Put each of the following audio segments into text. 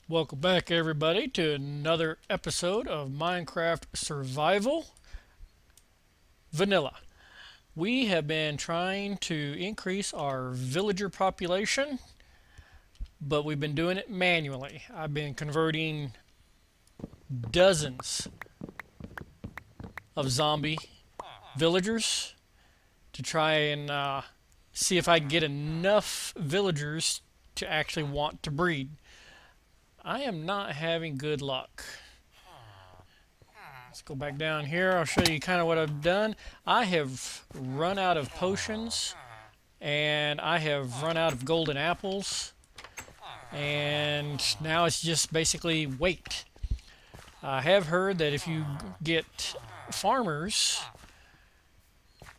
Welcome back, everybody, to another episode of Minecraft Survival Vanilla. We have been trying to increase our villager population, but we've been doing it manually. I've been converting dozens of zombie villagers to try and see if I can get enough villagers to actually want to breed. I am not having good luck. Let's go back down here. I'll show you kind of what I've done. I have run out of potions, and I have run out of golden apples, and now it's just basically wait. I have heard that if you get farmers,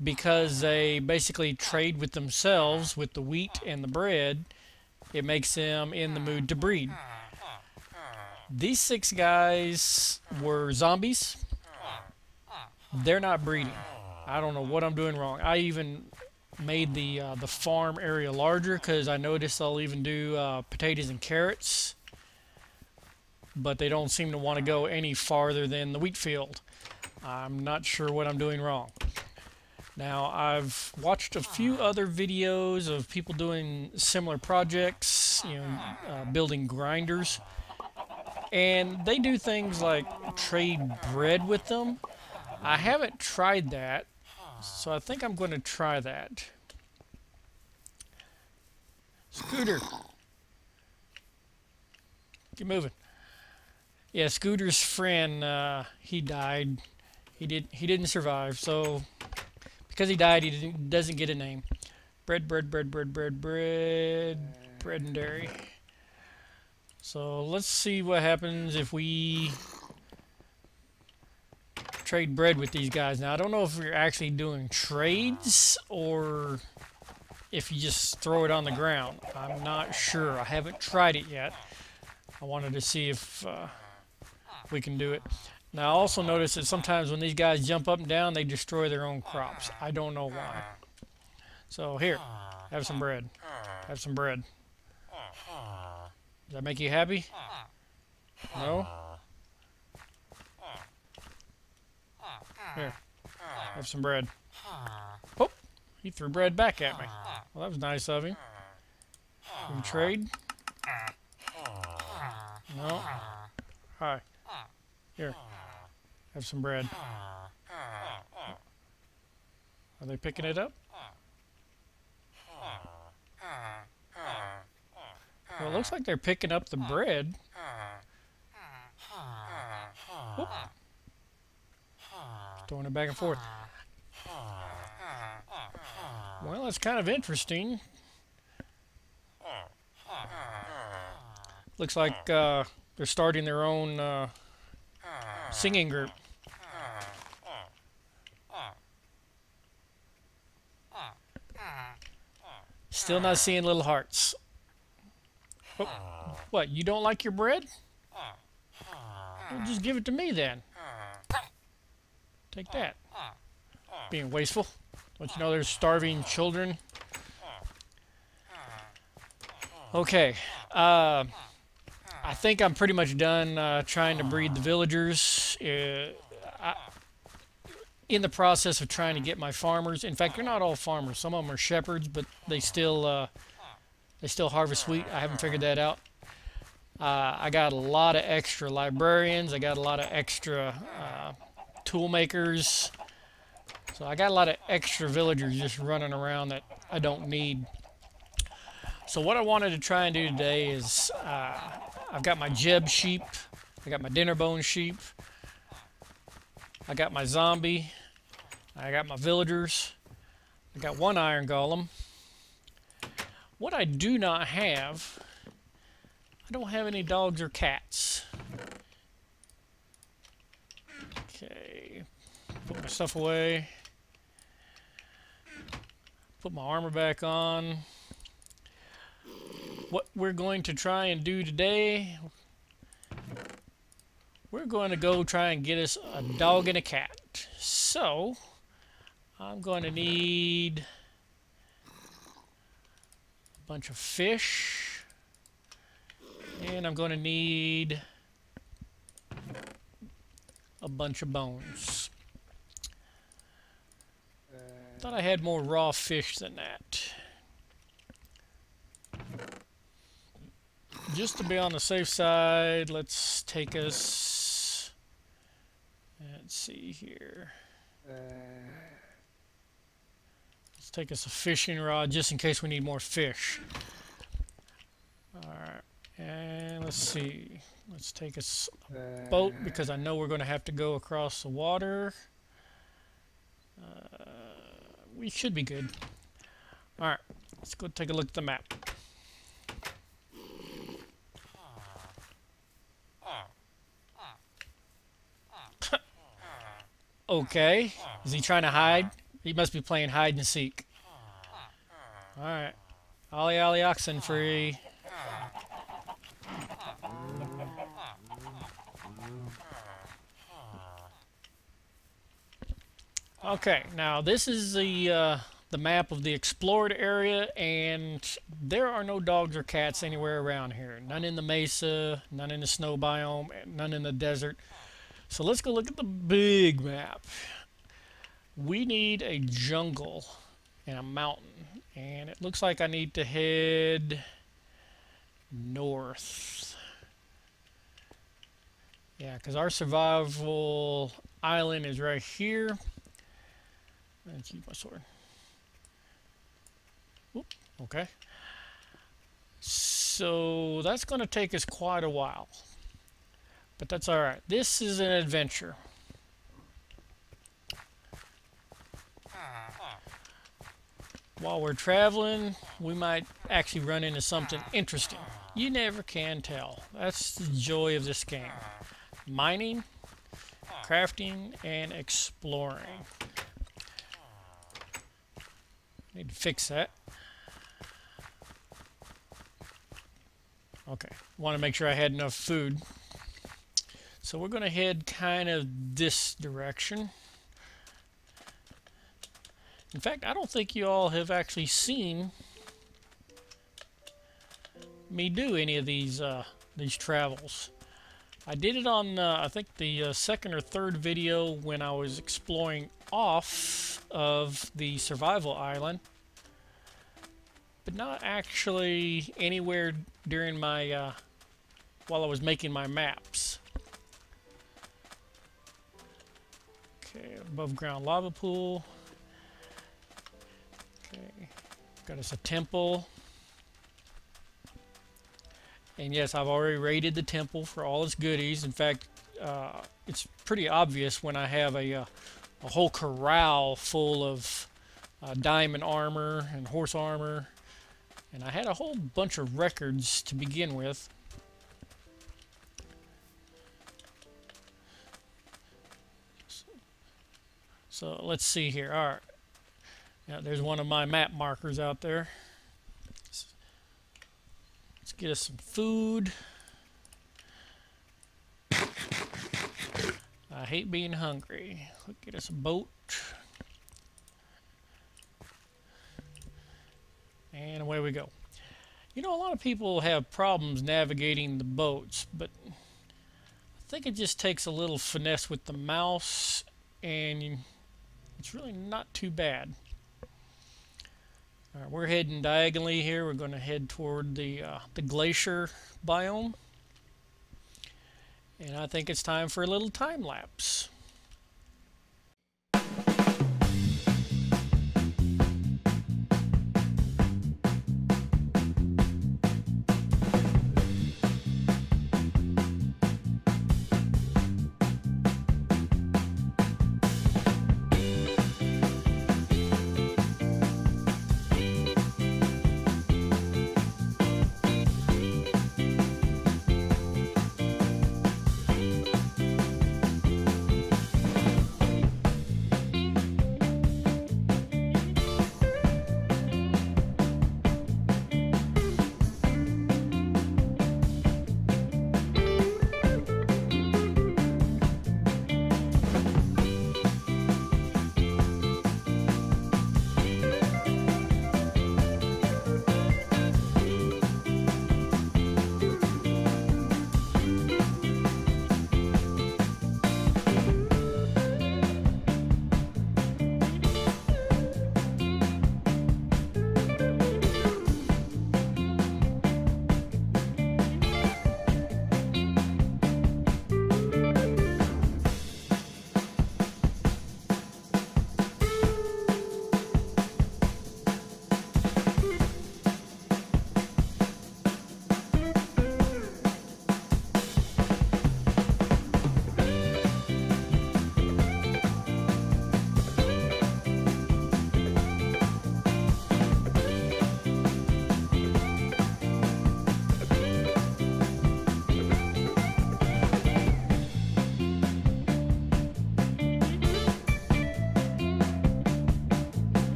because they basically trade with themselves with the wheat and the bread, it makes them in the mood to breed. These 6 guys were zombies. They're not breeding. I don't know what I'm doing wrong. I even made the farm area larger because I noticed I'll even do potatoes and carrots, but they don't seem to want to go any farther than the wheat field. I'm not sure what I'm doing wrong. Now, I've watched a few other videos of people doing similar projects, building grinders. And they do things like trade bread with them. I haven't tried that, so I think I'm going to try that. Scooter, keep moving. Yeah, Scooter's friend, he died. He didn't survive, so because he died, he doesn't get a name. Bread, bread and dairy. So let's see what happens if we trade bread with these guys. Now, I don't know if we're actually doing trades or if you just throw it on the ground. I'm not sure. I haven't tried it yet. I wanted to see if we can do it. Now, I also noticed that sometimes when these guys jump up and down, they destroy their own crops. I don't know why. So here, have some bread. Have some bread. Does that make you happy? No? Here, have some bread. Oh, he threw bread back at me. Well, that was nice of him. Can we trade? No? Hi. Here, have some bread. Are they picking it up? Well, it looks like they're picking up the bread. Whoop. Throwing it back and forth. Well, that's kind of interesting. Looks like they're starting their own singing group. Still not seeing little hearts. Oh, what, you don't like your bread? Well, just give it to me then. Take that. Being wasteful. Don't you know there's starving children? Okay. I think I'm pretty much done trying to breed the villagers. In the process of trying to get my farmers. In fact, they're not all farmers. Some of them are shepherds, but they still harvest wheat. I haven't figured that out. I got a lot of extra librarians. I got a lot of extra tool makers. So I got a lot of extra villagers just running around that I don't need. So what I wanted to try and do today is I've got my Jeb sheep. I got my dinner bone sheep. I got my zombie. I got my villagers. I got 1 iron golem. What I do not have, I don't have any dogs or cats. Okay, put my stuff away. Put my armor back on. What we're going to try and do today, we're going to go try and get us a dog and a cat. So, I'm going to need a bunch of fish And I'm going to need a bunch of bones. Thought I had more raw fish than that. Just to be on the safe side, let's take us, let's see here. Let's take us a fishing rod just in case we need more fish. Alright, and let's see. Let's take us a boat because I know we're going to have to go across the water. We should be good. Alright, let's go take a look at the map. Okay, is he trying to hide? He must be playing hide and seek. Alright, ollie ollie oxen free. Okay, now this is the map of the explored area, and there are no dogs or cats anywhere around here. None in the mesa, none in the snow biome, and none in the desert. So let's go look at the big map. We need a jungle and a mountain, and it looks like I need to head north. Yeah, because our survival island is right here. Let's use my sword. Whoop, okay. So that's going to take us quite a while. But that's alright. This is an adventure. While we're traveling, we might actually run into something interesting. You never can tell. That's the joy of this game. Mining, crafting, and exploring. Need to fix that. Okay, want to make sure I had enough food. So we're going to head kind of this direction. In fact, I don't think you all have actually seen me do any of these travels. I did it on I think the second or third video when I was exploring off of the survival island, but not actually anywhere during my while I was making my maps. Okay, above ground lava pool. Okay, got us a temple. And yes, I've already raided the temple for all its goodies. In fact, it's pretty obvious when I have a whole corral full of diamond armor and horse armor. And I had a whole bunch of records to begin with. So let's see here. All right. Now, there's one of my map markers out there. Let's get us some food. I hate being hungry. Let's get us a boat. And away we go. You know, a lot of people have problems navigating the boats, but I think it just takes a little finesse with the mouse, and it's really not too bad. All right, we're heading diagonally here. We're going to head toward the glacier biome. And I think it's time for a little time lapse.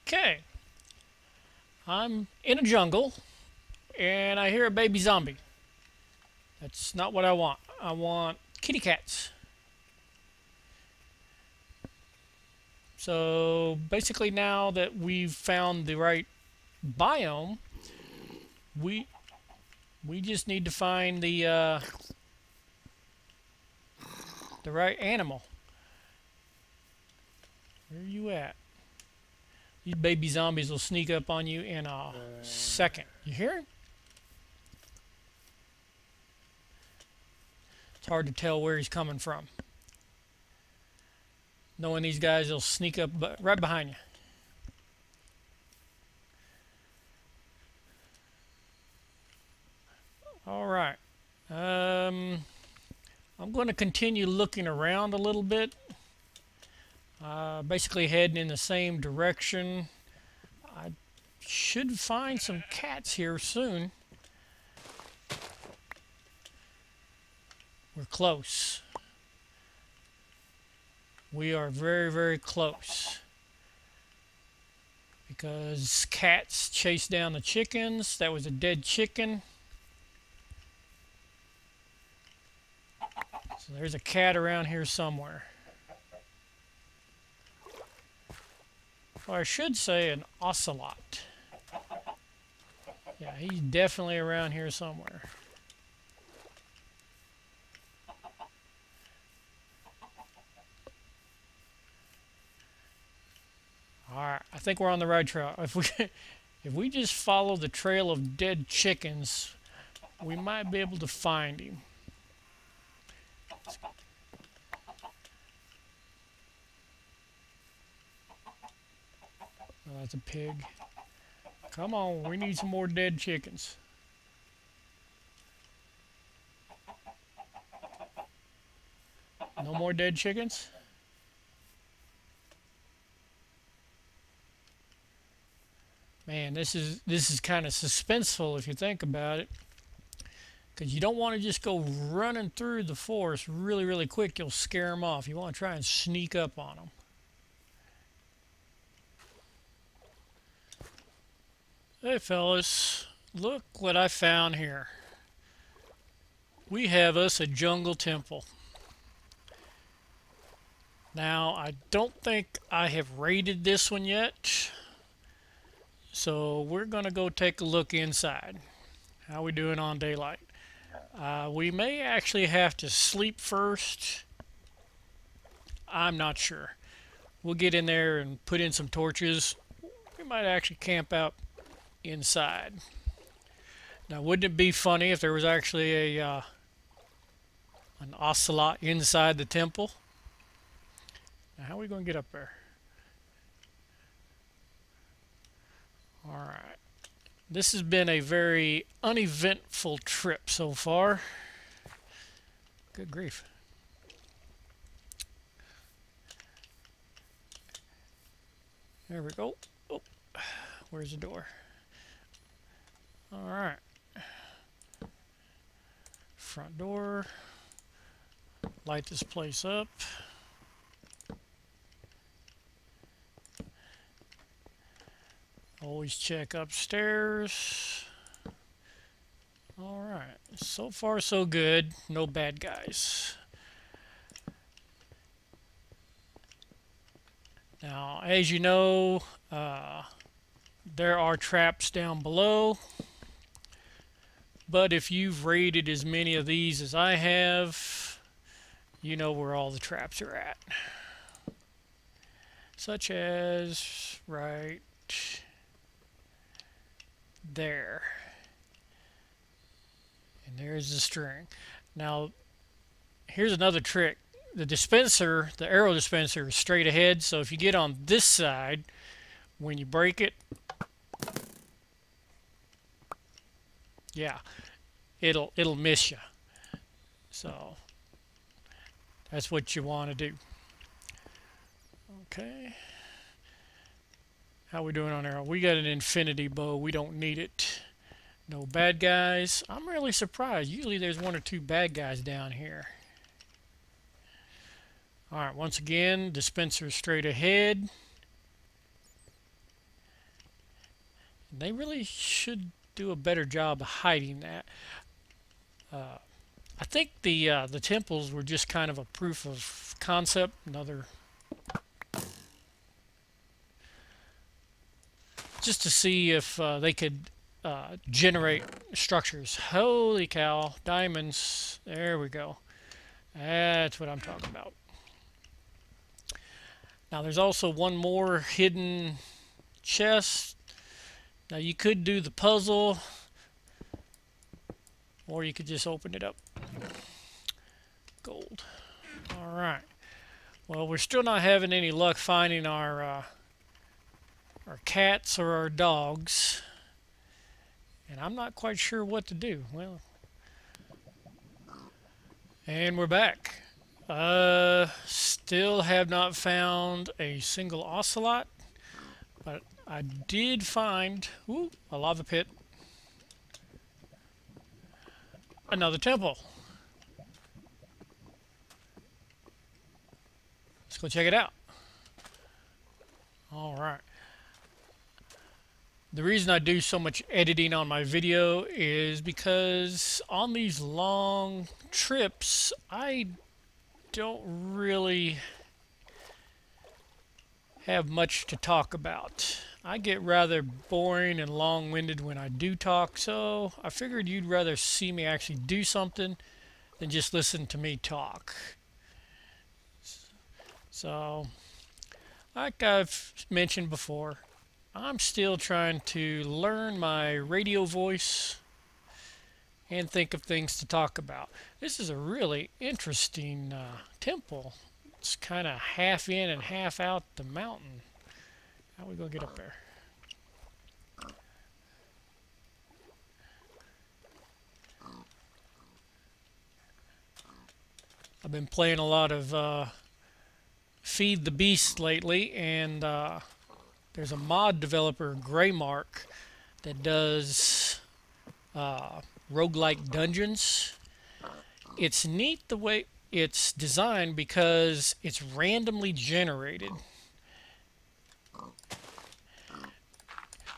Okay, I'm in a jungle and I hear a baby zombie. That's not what I want. I want kitty cats. So basically now that we've found the right biome, we just need to find the right animal. Where are you at? These baby zombies will sneak up on you in a second. You hear him? It's hard to tell where he's coming from. Knowing these guys, they'll sneak up right behind you. All right. I'm going to continue looking around a little bit. Basically heading in the same direction. I should find some cats here soon. We're close. We are very, very close. Because cats chased down the chickens. That was a dead chicken. So there's a cat around here somewhere. Or I should say an ocelot. Yeah, he's definitely around here somewhere. Alright, I think we're on the right trail. If we just follow the trail of dead chickens, we might be able to find him. Oh, that's a pig. Come on, we need some more dead chickens. No more dead chickens? Man, this is kind of suspenseful if you think about it. Because you don't want to just go running through the forest really, really quick. You'll scare them off. You want to try and sneak up on them. Hey fellas, look what I found here. We have us a jungle temple. Now, I don't think I have raided this one yet. So we're going to go take a look inside. How we doing on daylight? We may actually have to sleep first. I'm not sure. We'll get in there and put in some torches. We might actually camp out inside. Now, wouldn't it be funny if there was actually an ocelot inside the temple? Now, how are we going to get up there? Alright. This has been a very uneventful trip so far. Good grief. There we go. Oh, where's the door? Alright. Front door. Light this place up. Always check upstairs. Alright, so far so good. No bad guys. Now, as you know, there are traps down below. But if you've raided as many of these as I have, you know where all the traps are at. Such as right there. And there's the string. Now, here's another trick. The dispenser, the arrow dispenser, is straight ahead. So if you get on this side, when you break it, yeah, it'll miss you. So that's what you want to do. Okay. How we doing on arrow? We got an infinity bow. We don't need it. No bad guys. I'm really surprised. Usually there's one or two bad guys down here. Alright, once again, dispenser straight ahead. They really should do a better job of hiding that. I think the temples were just kind of a proof of concept, another just to see if they could generate structures. Holy cow, diamonds! There we go. That's what I'm talking about. Now there's also one more hidden chest. Now you could do the puzzle, or you could just open it up. Gold. All right. Well, we're still not having any luck finding our cats or our dogs, and I'm not quite sure what to do. Well, and we're back. Still have not found a single ocelot, but I did find a lava pit, another temple. Let's go check it out. All right. The reason I do so much editing on my video is because on these long trips, I don't really have much to talk about. I get rather boring and long-winded when I do talk, so I figured you'd rather see me actually do something than just listen to me talk. So, like I've mentioned before, I'm still trying to learn my radio voice and think of things to talk about. This is a really interesting temple. It's kind of half in and half out the mountain. How are we going to get up there? I've been playing a lot of Feed the Beast lately, and there's a mod developer, Greymark, that does roguelike dungeons. It's neat the way it's designed because it's randomly generated.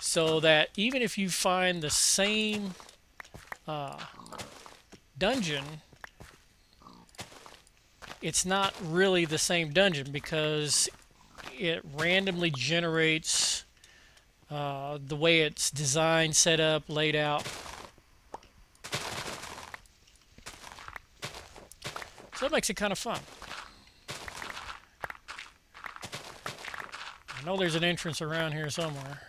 So that even if you find the same dungeon, it's not really the same dungeon because it randomly generates the way it's designed, set up, laid out. So that makes it kind of fun. I know there's an entrance around here somewhere.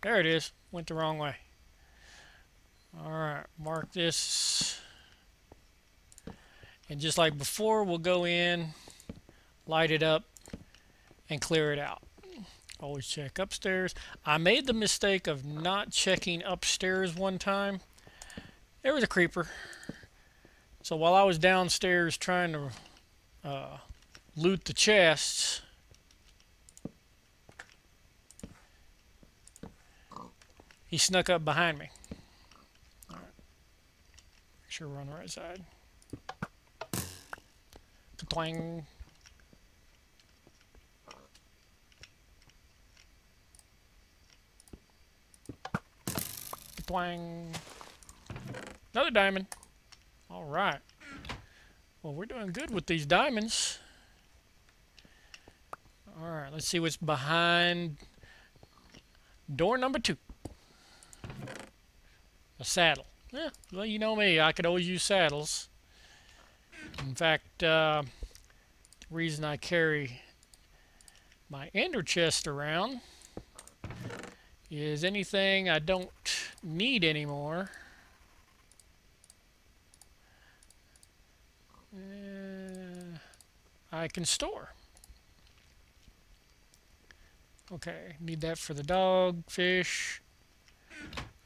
There it is. Went the wrong way. Alright, mark this. And just like before, we'll go in, light it up, and clear it out. Always check upstairs. I made the mistake of not checking upstairs one time. There was a creeper. So while I was downstairs trying to loot the chests, he snuck up behind me. All right. Make sure we're on the right side. Twang. Twang. Another diamond. All right. Well, we're doing good with these diamonds. All right, let's see what's behind door number 2. A saddle. Yeah, well, you know me. I could always use saddles. In fact, the reason I carry my ender chest around is anything I don't need anymore. I can store. Okay, need that for the dog, fish.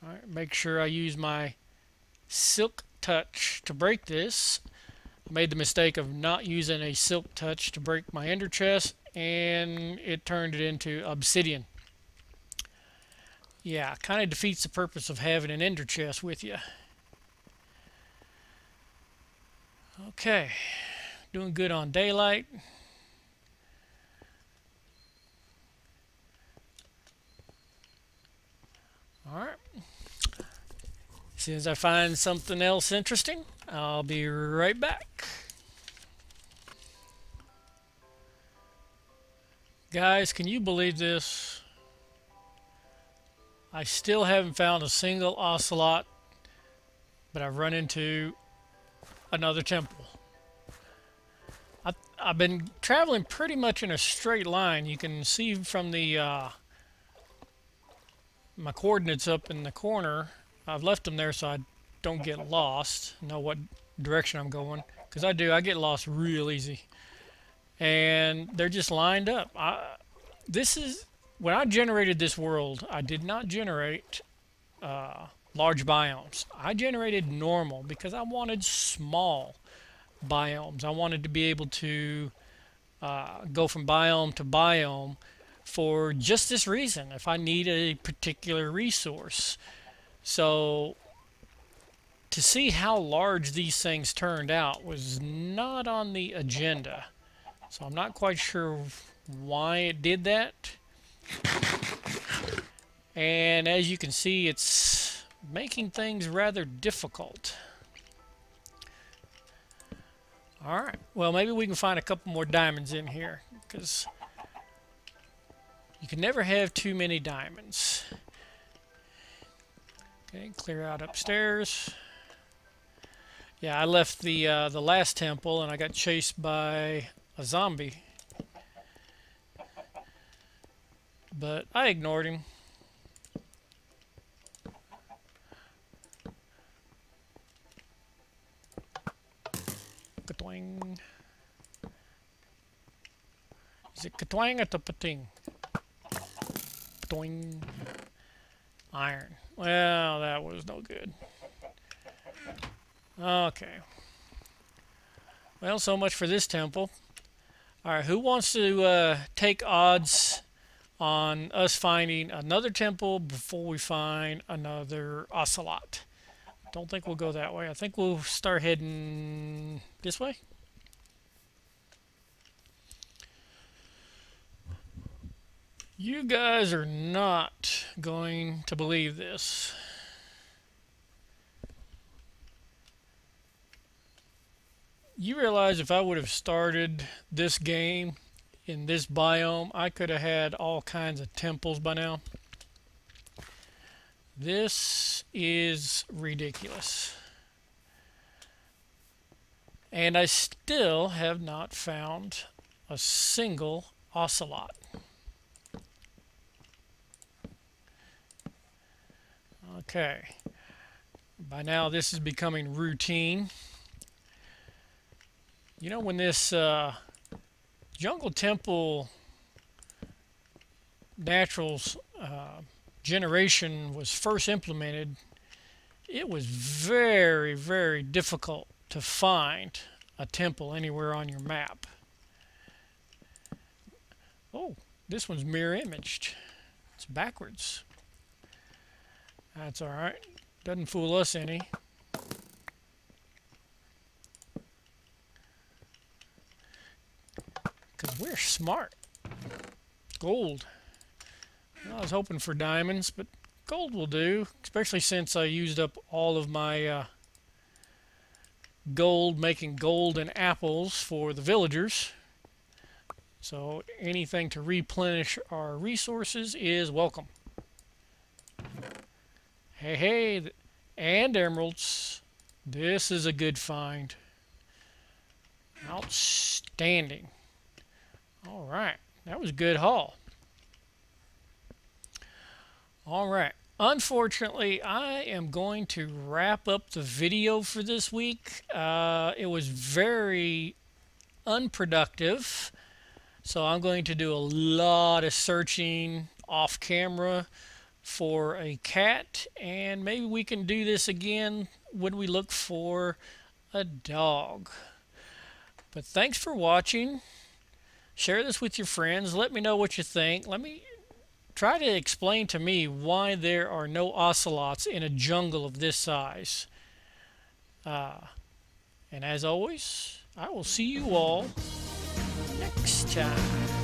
All right, make sure I use my silk touch to break this. I made the mistake of not using a silk touch to break my ender chest, and it turned it into obsidian. Yeah, kind of defeats the purpose of having an ender chest with you. Okay, doing good on daylight. Alright. As soon as I find something else interesting, I'll be right back. Guys, can you believe this? I still haven't found a single ocelot, but I've run into another temple. I've been traveling pretty much in a straight line. You can see from the my coordinates up in the corner. I've left them there so I don't get lost, know what direction I'm going, because I get lost real easy. And they're just lined up. When I generated this world, I did not generate large biomes. I generated normal because I wanted small biomes. I wanted to be able to go from biome to biome for just this reason, if I need a particular resource. So to see how large these things turned out was not on the agenda. So I'm not quite sure why it did that. And as you can see, it's making things rather difficult. Alright, well, maybe we can find a couple more diamonds in here, because you can never have too many diamonds. Okay, clear out upstairs. Yeah, I left the last temple and I got chased by a zombie. But I ignored him. Katwang. Is it katwang or pating? Katwang. Iron. Well, that was no good. Okay. Well, so much for this temple. Alright, who wants to take odds on us finding another temple before we find another ocelot? Don't think we'll go that way. I think we'll start heading this way. You guys are not going to believe this. You realize if I would have started this game in this biome, I could have had all kinds of temples by now. This is ridiculous. And I still have not found a single ocelot. Okay. By now this is becoming routine. You know, when this jungle temple naturals generation was first implemented, it was very, very difficult to find a temple anywhere on your map. Oh, this one's mirror imaged. It's backwards. That's alright. Doesn't fool us any. Because we're smart. Gold. Well, I was hoping for diamonds, but gold will do, especially since I used up all of my gold making golden apples for the villagers. So anything to replenish our resources is welcome. Hey, hey, and emeralds. This is a good find. Outstanding. All right, that was a good haul. All right, unfortunately, I am going to wrap up the video for this week. It was very unproductive, so I'm going to do a lot of searching off camera for a cat, and maybe we can do this again when we look for a dog. But thanks for watching. Share this with your friends. Let me know what you think. Let me try to explain to me why there are no ocelots in a jungle of this size. And as always, I will see you all next time.